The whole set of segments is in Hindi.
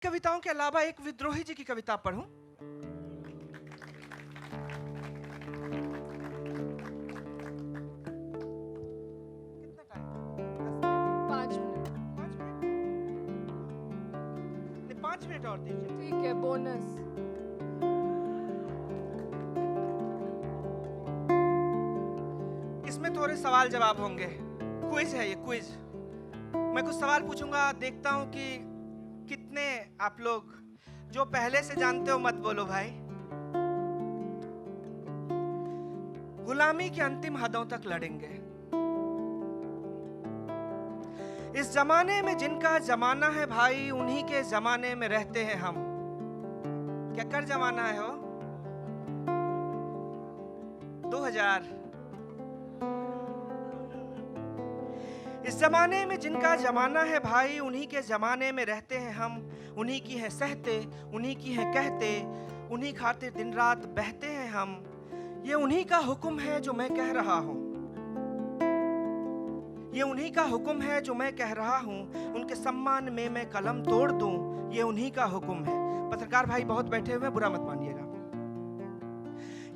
कविताओं के अलावा एक विद्रोही जी की कविता पढ़ूं। कितना टाइम? 5 मिनट। 5 मिनट? नहीं, 5 मिनट और दीजिए। ठीक है, बोनस। इसमें थोड़े सवाल जवाब होंगे। क्विज है ये, क्विज। मैं कुछ सवाल पूछूंगा, देखता हूं कि कितने आप लोग जो पहले से जानते हो मत बोलो भाई। गुलामी की अंतिम हदों तक लड़ेंगे। इस जमाने में जिनका जमाना है भाई, उन्हीं के जमाने में रहते हैं हम। क्या कर जमाना है हो? 2000। इस जमाने में जिनका जमाना है भाई, उन्हीं के जमाने में रहते हैं हम। उन्हीं की है सहते, उन्हीं की है कहते, उन्हीं खातिर दिन रात बहते हैं हम। ये उन्हीं का हुक्म है जो मैं कह रहा हूं। ये उन्हीं का हुक्म है जो मैं कह रहा हूं। उनके सम्मान में मैं कलम तोड़ दूं, ये उन्हीं का हुक्म है। पत्रकार भाई बहुत बैठे हुए हैं, बुरा मत मानिएगा।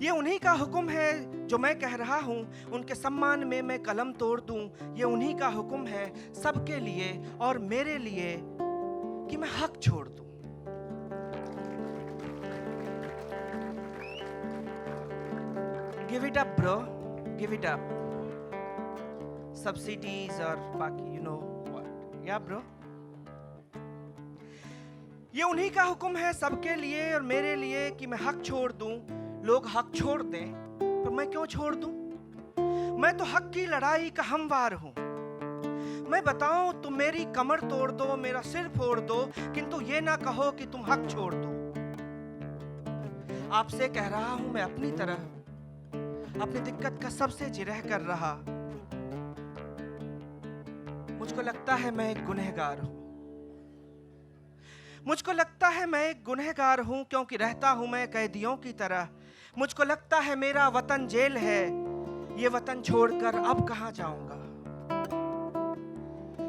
ये उन्हीं का हुक्म है जो मैं कह रहा हूं। उनके सम्मान में मैं कलम तोड़ दूं, ये उन्हीं का हुक्म है सबके लिए और मेरे लिए कि मैं हक छोड़ दूं। Give it up bro, give it up. Subsidies और बाकी यू नो व्हाट, या ब्रो। ये उन्हीं का हुक्म है सबके लिए और मेरे लिए कि मैं हक छोड़ दूं। लोग हक छोड़ दें, पर मैं क्यों छोड़ दूं? मैं तो हक की लड़ाई का हमवार हूं। मैं बताऊं तुम मेरी कमर तोड़ दो, मेरा सिर फोड़ दो, किंतु ये ना कहो कि तुम हक छोड़ दो। आपसे कह रहा हूं मैं अपनी तरह, अपनी दिक्कत का सबसे जिरह कर रहा। मुझको लगता है मैं एक गुनहगार हूं। मुझको लगता है मैं एक गुनहगार हूं, क्योंकि रहता हूं मैं कैदियों की तरह। मुझको लगता है मेरा वतन जेल है, ये वतन छोड़कर अब कहां जाऊंगा?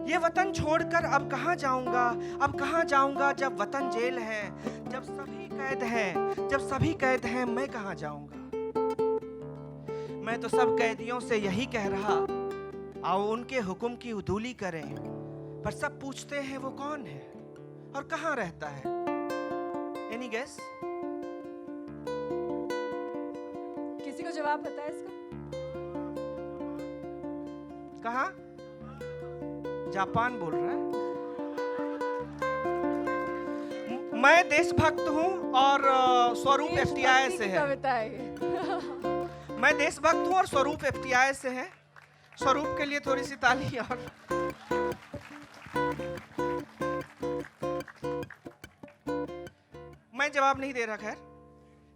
ये वतन छोड़कर अब कहां जाऊंगा? अब कहां जाऊंगा जब वतन जेल है, जब सभी कैद हैं, जब सभी कैद हैं, मैं कहां जाऊंगा? मैं तो सब कैदियों से यही कह रहा, आओ उनके हुक्म की उदूली करें। पर सब पूछते हैं वो कौन है और कहां रहता है? Any guess? किसी को जवाब पता है इसका? कहां? जापान बोल रहा है। मैं देशभक्त हूं और स्वरूप एफटीआई से है। कविता है ये। मैं देशभक्त हूं और स्वरूप एफटीआई से है। स्वरूप के लिए थोड़ी सी ताली। और मैं जवाब नहीं दे रहा। खैर,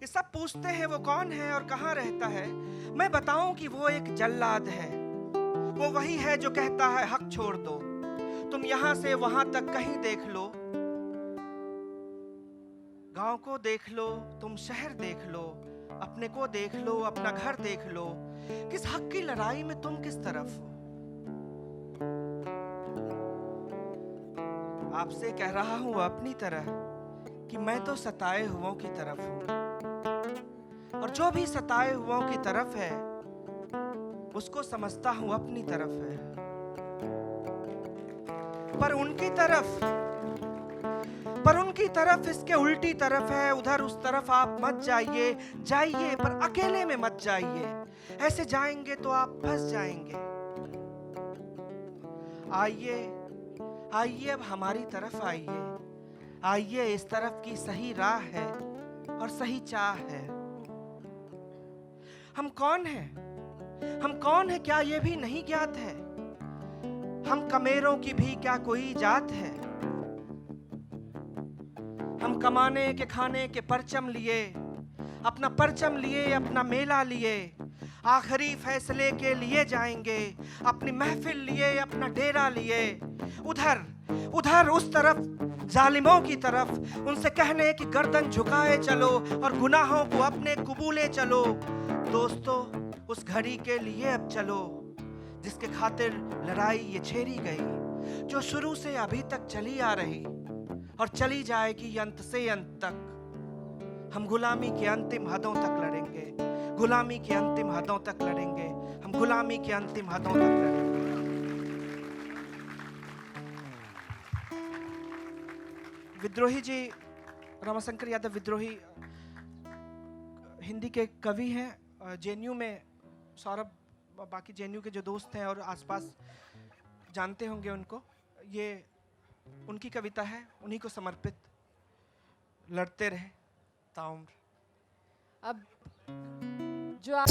ये सब पूछते हैं वो कौन है और कहां रहता है। मैं बताऊं कि वो एक जल्लाद है। वो वही है जो कहता है हक छोड़ दो। तुम यहां से वहां तक कहीं देख लो, गांव को देख लो, तुम शहर देख लो, अपने को देख लो, अपना घर देख लो। किस हक की लड़ाई में तुम किस तरफ हो? आपसे कह रहा हूं अपनी तरह कि मैं तो सताए हुओं की तरफ हूं, और जो भी सताए हुओं की तरफ है उसको समझता हूं अपनी तरफ है। पर उनकी तरफ इसके उल्टी तरफ है। उधर उस तरफ आप मत जाइए, जाइए पर अकेले में मत जाइए। ऐसे जाएंगे तो आप फंस जाएंगे। आइए आइए अब हमारी तरफ आइए। आइए, इस तरफ की सही राह है और सही चाह है। हम कौन हैं? हम कौन है क्या ये भी नहीं ज्ञात है। हम कमेरों की भी क्या कोई जात है। हम कमाने के खाने के परचम लिए, अपना परचम लिए, अपना मेला लिए, आखिरी फैसले के लिए जाएंगे। अपनी महफिल लिए, अपना डेरा लिए। उधर उस तरफ जालिमों की तरफ, उनसे कहने की गर्दन झुकाए चलो और गुनाहों को अपने कबूले चलो। दोस्तों, उस घड़ी के लिए अब चलो जिसके खातिर लड़ाई ये छेड़ी गई, जो शुरू से अभी तक चली आ रही और चली जाएगी अंत से अंत तक। हम गुलामी के अंतिम हदों तक लड़ेंगे, गुलामी के अंतिम हदों तक लड़ेंगे, हम गुलामी के अंतिम हदों तक लड़ेंगे। विद्रोही जी, रमाशंकर यादव विद्रोही हिंदी के कवि हैं। जेएनयू में सौरभ, बाकी जेएनयू के जो दोस्त हैं और आसपास जानते होंगे उनको। ये उनकी कविता है, उन्हीं को समर्पित। लड़ते रहे ताउम्र। अब जो आप